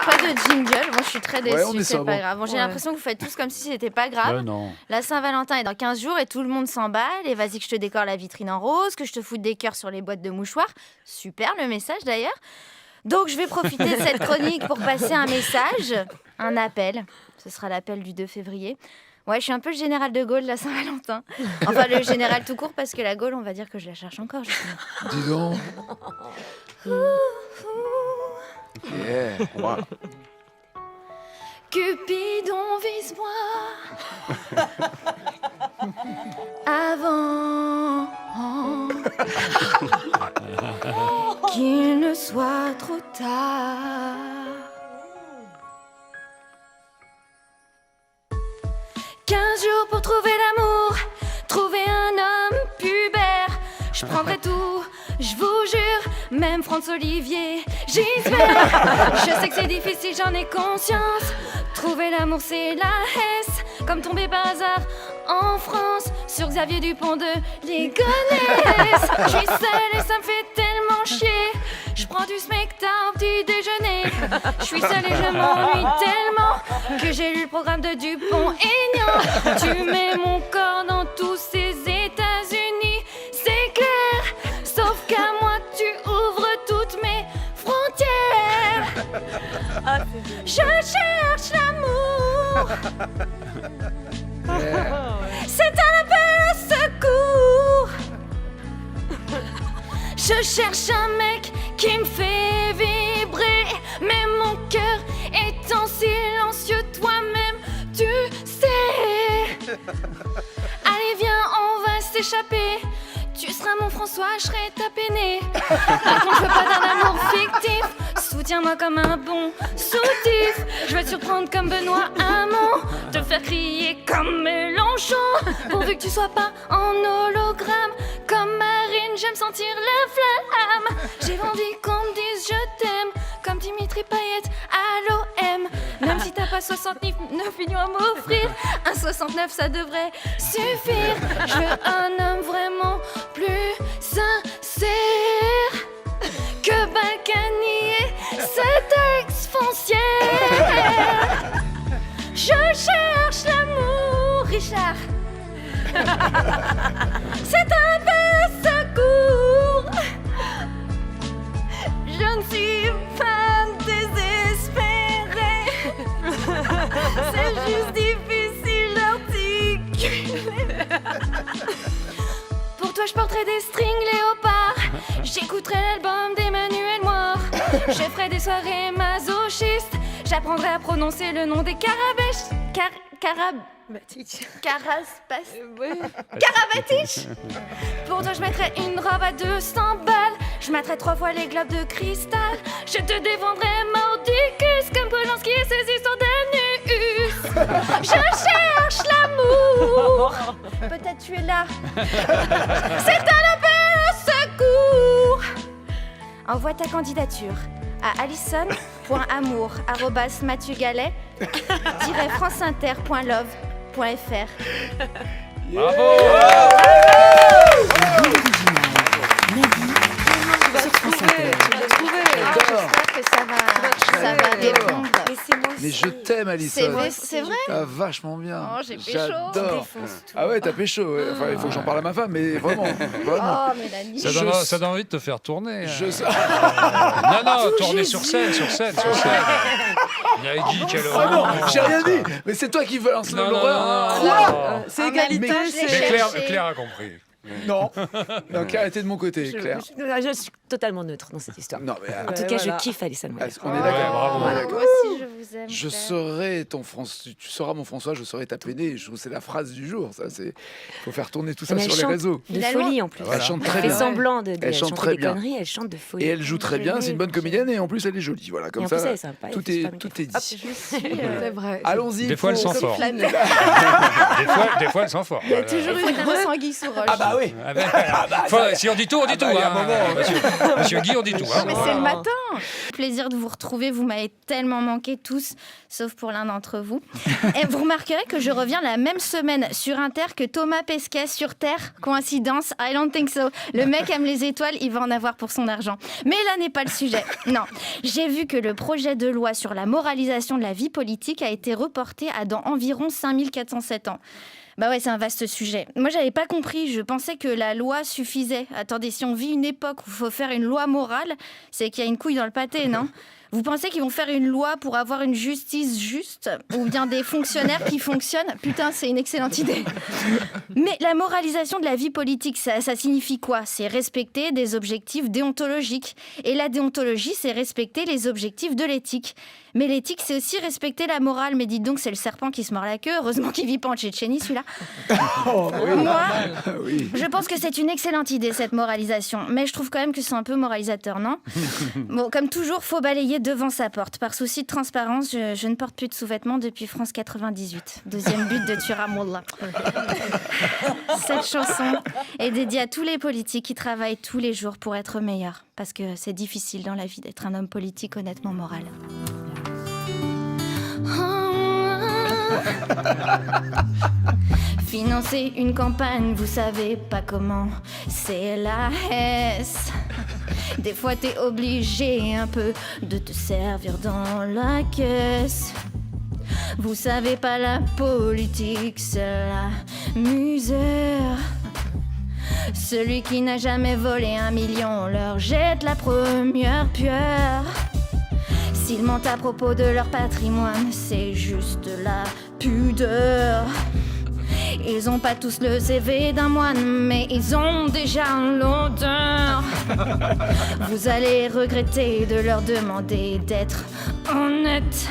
pas de jingle. Bon, je suis très déçue, on est c'est ça, pas bon. grave. Bon, j'ai l'impression que vous faites tous comme si c'était pas grave. Non. La Saint-Valentin est dans 15 jours et tout le monde s'emballe. Et vas-y que je te décore la vitrine en rose, que je te foute des cœurs sur les boîtes de mouchoirs. Super le message d'ailleurs. Donc je vais profiter de cette chronique pour passer un message, un appel. Ce sera l'appel du 2 février. Ouais, je suis un peu le général de Gaulle de la Saint-Valentin. Enfin, le général tout court, parce que la Gaule, on va dire que je la cherche encore, justement. Dis donc. Yeah. Wow. Cupidon, vise-moi avant qu'il ne soit trop tard. 15 jours pour trouver l'amour, trouver un homme pubère. Je prendrai tout, je vous jure, même François Olivier, j'espère. Je sais que c'est difficile, j'en ai conscience. Trouver l'amour, c'est la Hesse. Comme tomber par hasard en France sur Xavier Dupont de Ligonnès. Je suis seule et ça me fait tellement chier. Je prends du spectacle au petit déjeuner. Je suis seule et je m'ennuie tellement que j'ai lu le programme de Dupont-Aignan. Tu mets mon corps dans tous ces États-Unis, c'est clair. Sauf qu'à moi tu ouvres toutes mes frontières. Je cherche l'amour. C'est un appel au secours. Je cherche un mec qui me fait vibrer, mais mon cœur est en silencieux, toi-même tu sais. Allez viens, on va s'échapper. Tu seras mon François, je serai ta peinée. Par contre, je veux pas d'un amour fictif. Soutiens-moi comme un bon soutif. Je vais te surprendre comme Benoît Hamon, te faire crier comme Mélenchon. Pourvu que tu sois pas en hologramme. Comme Marine, j'aime sentir la flamme. J'ai envie qu'on me dise je t'aime, comme Dimitri Payet à l'OM. Même si t'as pas 69 millions à m'offrir, un 69 ça devrait suffire. Je veux un homme vraiment plus sincère que Balkany et cette ex-foncière. Je cherche l'amour, Richard. C'est un peu secours. Je ne suis pas désespérée. C'est juste difficile d'articuler. Pour toi, je porterai des strings léopards. J'écouterai l'album d'Emmanuel Moir. Je ferai des soirées masochistes. J'apprendrai à prononcer le nom des carabèches. Karabatic. Pour toi je mettrai une robe à 200 balles. Je mettrai 3 fois les globes de cristal. Je te défendrai mordicus comme Polanski et ses histoires d'anus. Je cherche l'amour. Peut-être tu es là. C'est un appel au secours. Envoie ta candidature à alison.amour@mathieugalet-franceinter.love.fr. Bravo. J'espère que ça va répondre. Mais je t'aime, Alison. C'est vrai. Ah, vachement bien. Oh, j'ai pécho. J'adore. Ah ouais, t'as pécho. Ouais. Enfin, il faut que j'en parle à ma femme, mais vraiment. Vraiment. Oh, Mélanie. Ça donne envie de te faire tourner. Non, tourner sur scène. Il y a Guy qui a Ah non, j'ai rien dit. Mais c'est toi qui veux lancer l'horreur. Quoi C'est égalité. Mais Claire a compris. Non, Claire était de mon côté, Claire. Je suis totalement neutre dans cette histoire. Non, mais En tout cas, je kiffe Alison Moyer. on est d'accord. bravo. On est d'accord. Moi aussi, je vous aime. Je Claire. serai ton François, tu seras mon François, je serai ta Pédée. Je trouve que c'est la phrase du jour. Ça, c'est, faut faire tourner tout ça Mais sur elle les chante réseaux. de folie en plus. Elle chante très Elle fait bien. semblant de Elle chante chanter très des bien. conneries, elle chante de folie. Et elle joue très bien. C'est une bonne comédienne et en plus elle est jolie. Voilà, comme Et en ça. plus, elle est sympa, elle Tout fait est super tout bien. est dit. C'est vrai. Allons-y. Des fois, elle sent fort. Flâner. Des fois, elle sent fort. Il y a toujours une grosse anguille sous roche. Ah bah oui. Si on dit tout, on dit tout. il y a un hein. Monsieur Guy, on dit tout. hein. Mais c'est le matin. Plaisir de vous retrouver. Vous m'avez tellement manqué tous tous, sauf pour l'un d'entre vous. Et vous remarquerez que je reviens la même semaine sur Inter que Thomas Pesquet sur Terre. Coïncidence? I don't think so. Le mec aime les étoiles, il va en avoir pour son argent. Mais là n'est pas le sujet. Non, j'ai vu que le projet de loi sur la moralisation de la vie politique a été reporté à dans environ 5407 ans. Bah ouais, c'est un vaste sujet. Moi, j'avais pas compris. Je pensais que la loi suffisait. Attendez, si on vit une époque où il faut faire une loi morale, c'est qu'il y a une couille dans le pâté, non ? Vous pensez qu'ils vont faire une loi pour avoir une justice juste ou bien des fonctionnaires qui fonctionnent ? Putain, c'est une excellente idée. Mais la moralisation de la vie politique, ça signifie quoi ? C'est respecter des objectifs déontologiques. Et la déontologie, c'est respecter les objectifs de l'éthique. Mais l'éthique, c'est aussi respecter la morale. Mais dites donc, c'est le serpent qui se mord la queue. Heureusement qu'il vit pas en Tchétchénie, celui-là. Moi, je pense que c'est une excellente idée, cette moralisation. Mais je trouve quand même que c'est un peu moralisateur, non ? Bon, comme toujours, faut balayer devant sa porte. Par souci de transparence, je ne porte plus de sous-vêtements depuis France 98. Deuxième but de Thuram Wallah. Cette chanson est dédiée à tous les politiques qui travaillent tous les jours pour être meilleurs. Parce que c'est difficile dans la vie d'être un homme politique honnêtement moral. Financer une campagne, vous savez pas comment, c'est la hesse. Des fois t'es obligé un peu de te servir dans la caisse. Vous savez pas, la politique, c'est la misère. Celui qui n'a jamais volé 1 million leur jette la première pierre. S'ils mentent à propos de leur patrimoine, c'est juste la pudeur. Ils ont pas tous le CV d'un moine, mais ils ont déjà l'odeur. Vous allez regretter de leur demander d'être honnête.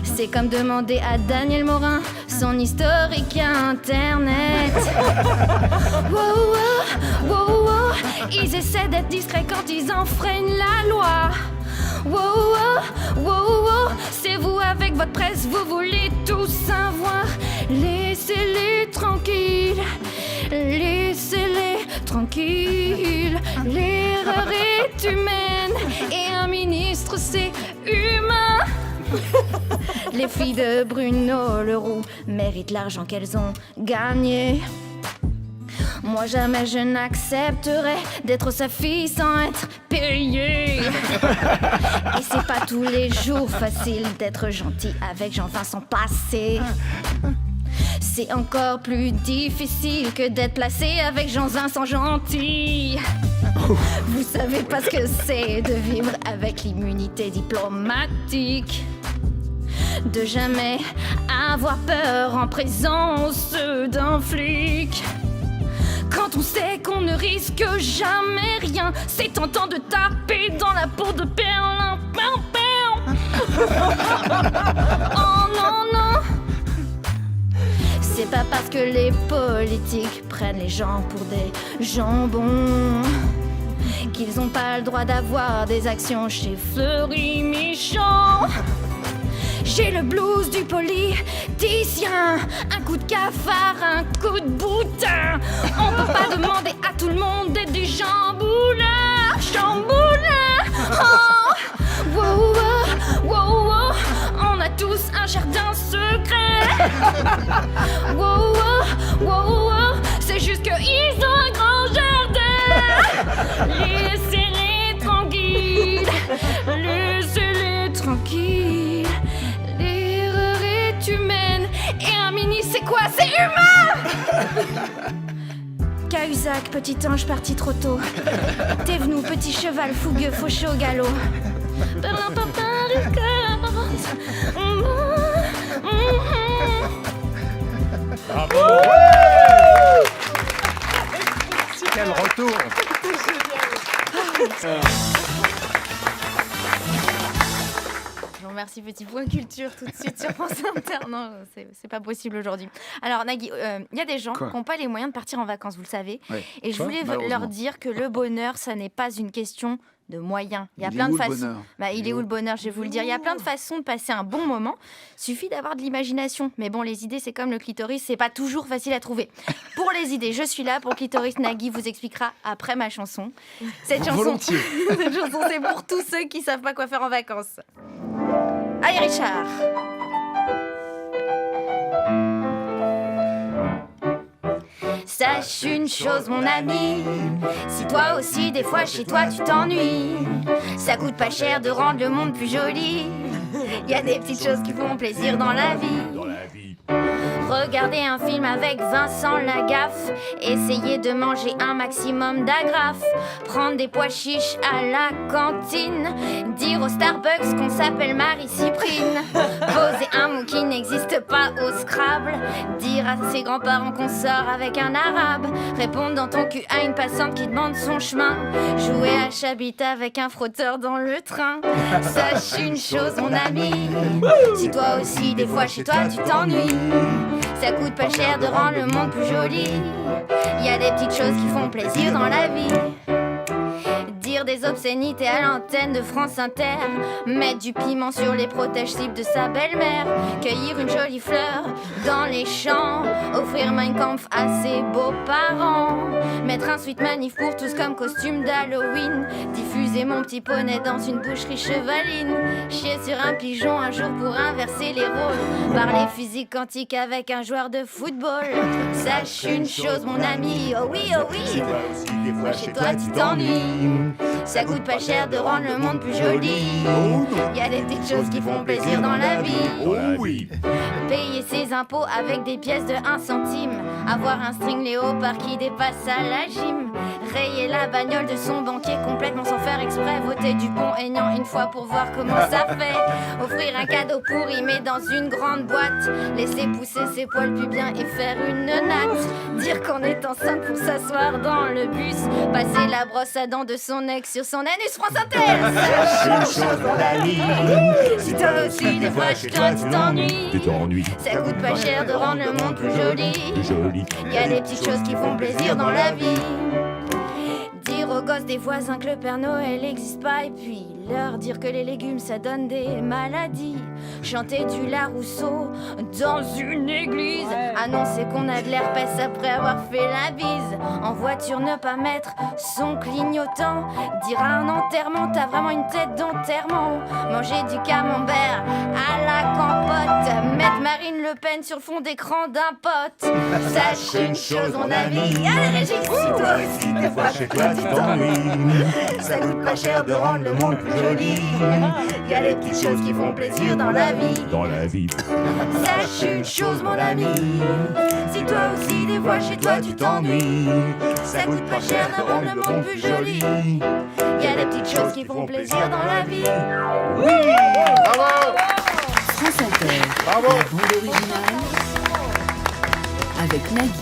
C'est comme demander à Daniel Morin son historique internet. Wow, wow, wow, wow. Ils essaient d'être discrets quand ils enfreignent la loi. Wow, wow, wow, wow. C'est vous avec votre presse, vous voulez tout savoir. Laissez-les tranquilles, laissez-les tranquilles. L'erreur est humaine et un ministre c'est humain. Les filles de Bruno Leroux méritent l'argent qu'elles ont gagné. Moi jamais je n'accepterai d'être sa fille sans être payée. Et c'est pas tous les jours facile d'être gentil avec Jean-Vincent Passé. C'est encore plus difficile que d'être placé avec Jean-Vincent Gentil. Vous savez pas ce que c'est de vivre avec l'immunité diplomatique. De jamais avoir peur en présence d'un flic. Quand on sait qu'on ne risque jamais rien, c'est tentant de taper dans la peau de Berlin. Oh non, non. C'est pas parce que les politiques prennent les gens pour des jambons qu'ils ont pas le droit d'avoir des actions chez Fleury Michon. J'ai le blues du politicien, un coup de cafard, un coup de boutin. On peut pas demander à tout le monde d'être des chambouleurs, chambouleurs. Oh, wow, wow, wow, wow. On a tous un jardin secret. Wow, wow, wow, wow. C'est juste qu'ils ont un grand jardin. Laissez-les tranquilles, laissez-les tranquilles. L'erreur est humaine et un mini c'est quoi? C'est humain. Cahuzac, petit ange parti trop tôt. Thévenoud, petit cheval fougueux fauché au galop. Bravo. Quel retour. Je vous remercie, petit point culture tout de suite sur France Inter. Non, c'est pas possible aujourd'hui. Alors Nagui, il y a des gens qui n'ont pas les moyens de partir en vacances, vous le savez. Oui. Et je voulais leur dire que le bonheur, ça n'est pas une question de moyens. Il y a plein de façons. Il est où le bonheur? Je vais vous le dire. Il y a plein de façons de passer un bon moment. Suffit d'avoir de l'imagination. Mais bon, les idées, c'est comme le clitoris, c'est pas toujours facile à trouver. Pour les idées, je suis là. Pour le clitoris, Nagui vous expliquera après ma chanson. Cette chanson, c'est pour tous ceux qui savent pas quoi faire en vacances. Allez Richard. Sache une chose mon ami, si toi aussi des fois chez toi tu t'ennuies, ça coûte pas cher de rendre le monde plus joli. Y a des petites choses qui font plaisir dans la vie. Regarder un film avec Vincent Lagaffe, essayer de manger un maximum d'agrafes, prendre des pois chiches à la cantine, dire au Starbucks qu'on s'appelle Marie-Cyprine, poser un mot qui n'existe pas au Scrabble, dire à ses grands-parents qu'on sort avec un arabe, répondre dans ton cul à une passante qui demande son chemin, jouer à Chabit avec un frotteur dans le train. Sache une chose mon ami, si toi aussi des fois chez toi tu t'ennuies, ça coûte pas cher de rendre le monde plus joli. Y a des petites choses qui font plaisir dans la vie. Dire des obscénités à l'antenne de France Inter, mettre du piment sur les protège-cibles de sa belle-mère, cueillir une jolie fleur dans les champs, offrir Mein Kampf à ses beaux-parents, mettre un sweat manif pour tous comme costume d'Halloween, diffuser mon petit poney dans une boucherie chevaline, chier sur un pigeon un jour pour inverser les rôles, parler physique quantique avec un joueur de football. Sache une chose mon ami, oh oui, des fois chez toi tu t'ennuies, ça coûte pas cher de rendre le monde plus joli. Y a des petites choses qui font plaisir dans la vie. Payer ses impôts avec des pièces de 1 centime, avoir un string léopard qui dépasse à la gym, rayer la bagnole de son banquier complètement sans faire exprès, voter du bon aignan une fois pour voir comment ça fait, offrir un cadeau pourri mais dans une grande boîte, laisser pousser ses poils pubiens et faire une natte, dire qu'on est enceinte pour s'asseoir dans le bus, passer la brosse à dents de son ex sur son anus. France Inter. Sache une chose mon ami, si toi aussi des fois chez toi tu t'ennuies, ça coûte pas cher de rendre le monde plus joli. Y a des petites choses qui font plaisir dans la vie. Dire aux gosses des voisins que le Père Noël n'existe pas et puis leur dire que les légumes ça donne des maladies. Chanter du Larousseau dans une église, annoncer qu'on a de l'herpès après avoir fait la bise. En voiture ne pas mettre son clignotant, dire à un enterrement t'as vraiment une tête d'enterrement. Manger du camembert à la campote, mettre Marine Le Pen sur le fond d'écran d'un pote. Sache une chose mon ami, allez Régis, si toi aussi des fois chez toi tu t'ennuies, ça coûte pas cher de rendre le monde plus joli. Y a des petites choses qui font plaisir dans la vie. Sache une chose mon ami, si toi aussi des fois chez toi tu t'ennuies, ça coûte pas cher de rendre le monde plus joli. Y a des petites choses qui font plaisir dans la vie. Bravo. France Inter, Bravo. la bande originale avec Nagui.